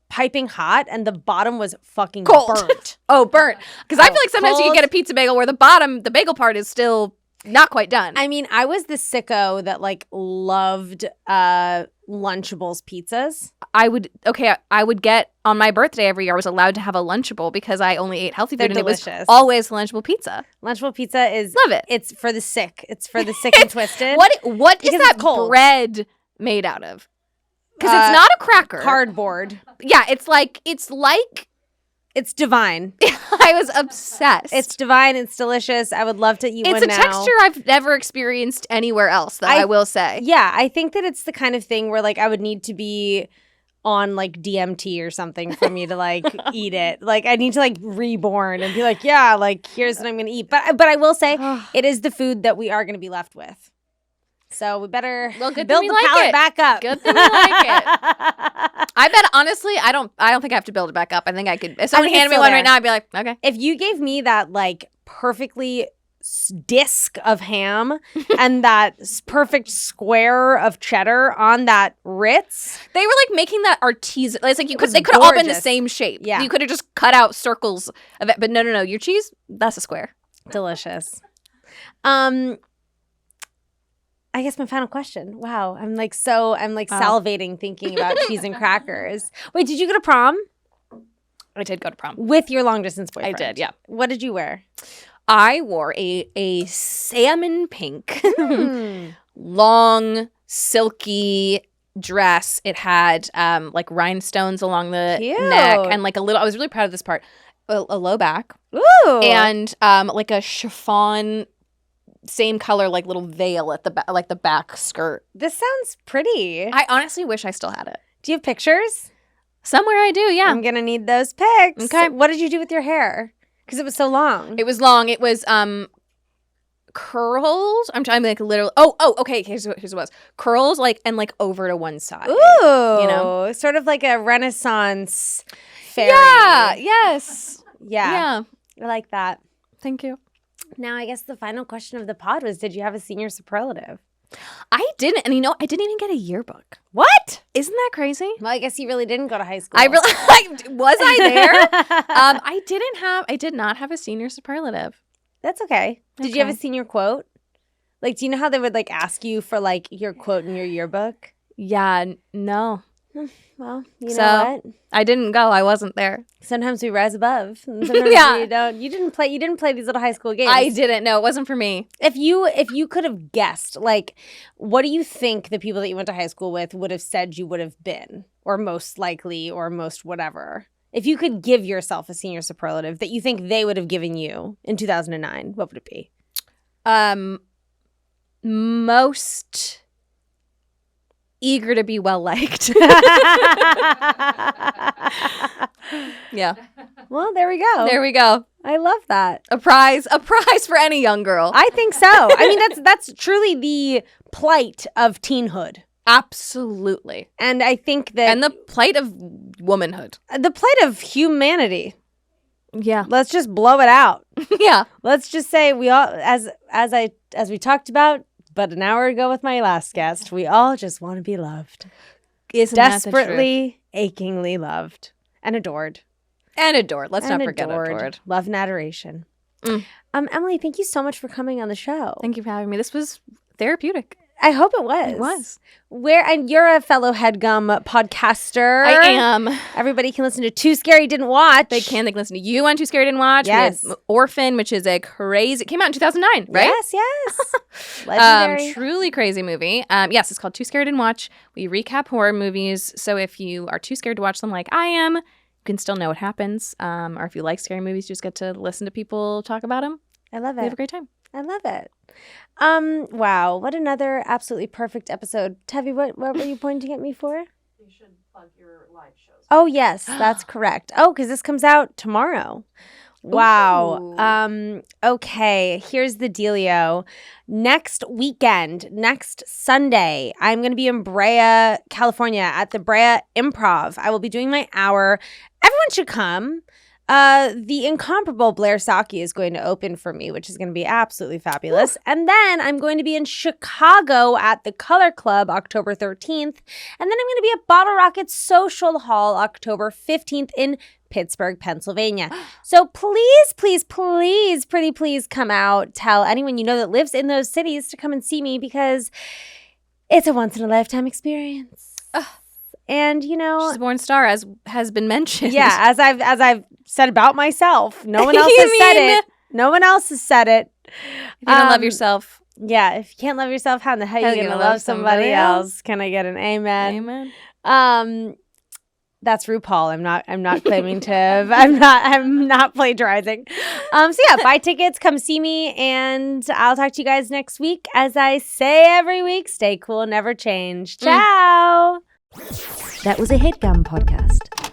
piping hot and the bottom was fucking cold. Burnt. Burnt. Because I feel like sometimes you can get a pizza bagel where the bottom, the bagel part is still not quite done. I mean, I was the sicko that like loved Lunchables pizzas. I would get on my birthday every year. I was allowed to have a Lunchable because I only ate healthy food. They're and delicious. It was always Lunchable pizza. Lunchable pizza is love it. It's for the sick. It's for the sick and twisted. What is that bread made out of? Because it's not a cracker. Cardboard. Yeah, it's divine. I was obsessed. It's divine. It's delicious. I would love to eat one now. It's a texture I've never experienced anywhere else, though, I will say. Yeah, I think that it's the kind of thing where, like, I would need to be on, like, DMT or something for me to, like, eat it. Like, I need to, like, reborn and be like, yeah, like, here's what I'm going to eat. But I will say, it is the food that we are going to be left with. So we better Well, good build thing the we like palette it. back up. Good thing we like it. I bet, honestly, I don't think I have to build it back up. I think I could. If someone think it's handed me still one there. right now, I'd be like, okay. If you gave me that like perfectly disc of ham and that perfect square of cheddar on that Ritz, They were like making that artisan. It's like was they could have all been the gorgeous. same shape. Yeah. You could have just cut out circles of it. But no. Your cheese, that's a square. delicious. I guess my final question. Wow, I'm salivating thinking about cheese and crackers. Wait, did you go to prom I did go to prom. with your long distance boyfriend? I did, yeah. What did you wear? I wore a salmon pink, long, silky dress. It had like rhinestones along the Cute. neck and like a little. I was really proud of this part. A low back Ooh, and like a chiffon, same color, like little veil at the back, like the back skirt. this sounds pretty. I honestly wish I still had it. Do you have pictures? Somewhere I do, yeah. I'm gonna need those pics. Okay. What did you do with your hair? Because it was so long. It was long. It was curls. I'm trying to like literally. Oh, okay. Here's what it was. Curls, like and like over to one side. Ooh, know? sort of like a Renaissance fairy. Yeah. Yes. yeah, Yeah. I like that. Thank you. Now, I guess the final question of the pod was: did you have a senior superlative? I didn't, and I didn't even get a yearbook. What? Isn't that crazy? Well, I guess you really didn't go to high school. I really was I there? I did not have a senior superlative. That's okay. Did you have a Okay. senior quote? Like, do you know how they would like ask you for like your quote in your yearbook? Yeah, no. Well, you So- know what? I didn't go. I wasn't there. Sometimes we rise above. And sometimes Yeah. we don't. You didn't play these little high school games. I didn't know. It wasn't for me. If you could have guessed, like, what do you think the people that you went to high school with would have said you would have been, or most likely, or most whatever? If you could give yourself a senior superlative that you think they would have given you in 2009, what would it be? Most eager to be well liked. Yeah. Well, there we go. There we go. I love that. A prize for any young girl. I think so. I mean, that's truly the plight of teenhood. Absolutely. And I think that And the plight of womanhood. the plight of humanity. Yeah. Let's just blow it out. Yeah. Let's just say we all, as we talked about but an hour ago with my last guest, we all just want to be loved. Isn't that the truth? Desperately, achingly loved and adored. And adored. Let's And not forget adored. Love and adoration. Mm. Emily, thank you so much for coming on the show. Thank you for having me. This was therapeutic. I hope it was. It was. And you're a fellow Headgum podcaster. I am. Everybody can listen to Too Scary Didn't Watch. They can listen to you on Too Scared Didn't Watch. Yes. We have Orphan, which is a crazy. It came out in 2009, right? Yes. Legendary. Truly crazy movie. Yes, it's called Too Scared Didn't Watch. We recap horror movies. So if you are too scared to watch them like I am, you can still know what happens. Or if you like scary movies, you just get to listen to people talk about them. I love We have a it. great time. I love it. Wow, what another absolutely perfect episode. Tevi, what were you pointing at me for? You should plug your live shows. Oh, yes, that's correct. Oh, because this comes out tomorrow. Wow. Okay, here's the dealio. Next weekend, next Sunday, I'm going to be in Brea, California at the Brea Improv. I will be doing my hour. Everyone should come. The incomparable Blair Saki is going to open for me, which is going to be absolutely fabulous. And then I'm going to be in Chicago at the Color Club October 13th. And then I'm going to be at Bottle Rocket Social Hall October 15th in Pittsburgh, Pennsylvania. So please, please, please, pretty please come out. Tell anyone you know that lives in those cities to come and see me because it's a once-in-a-lifetime experience. And, you know... She's a born star, as has been mentioned. Yeah, as I've said about myself. No one else has said it. No one else has said it. If you don't love yourself. Yeah, if you can't love yourself, how in the hell are you gonna love somebody else? Can I get an amen? Amen. That's RuPaul. I'm not claiming to I'm not plagiarizing. So yeah, buy tickets, come see me, and I'll talk to you guys next week. As I say every week, stay cool, never change. Ciao. That was a Headgum podcast.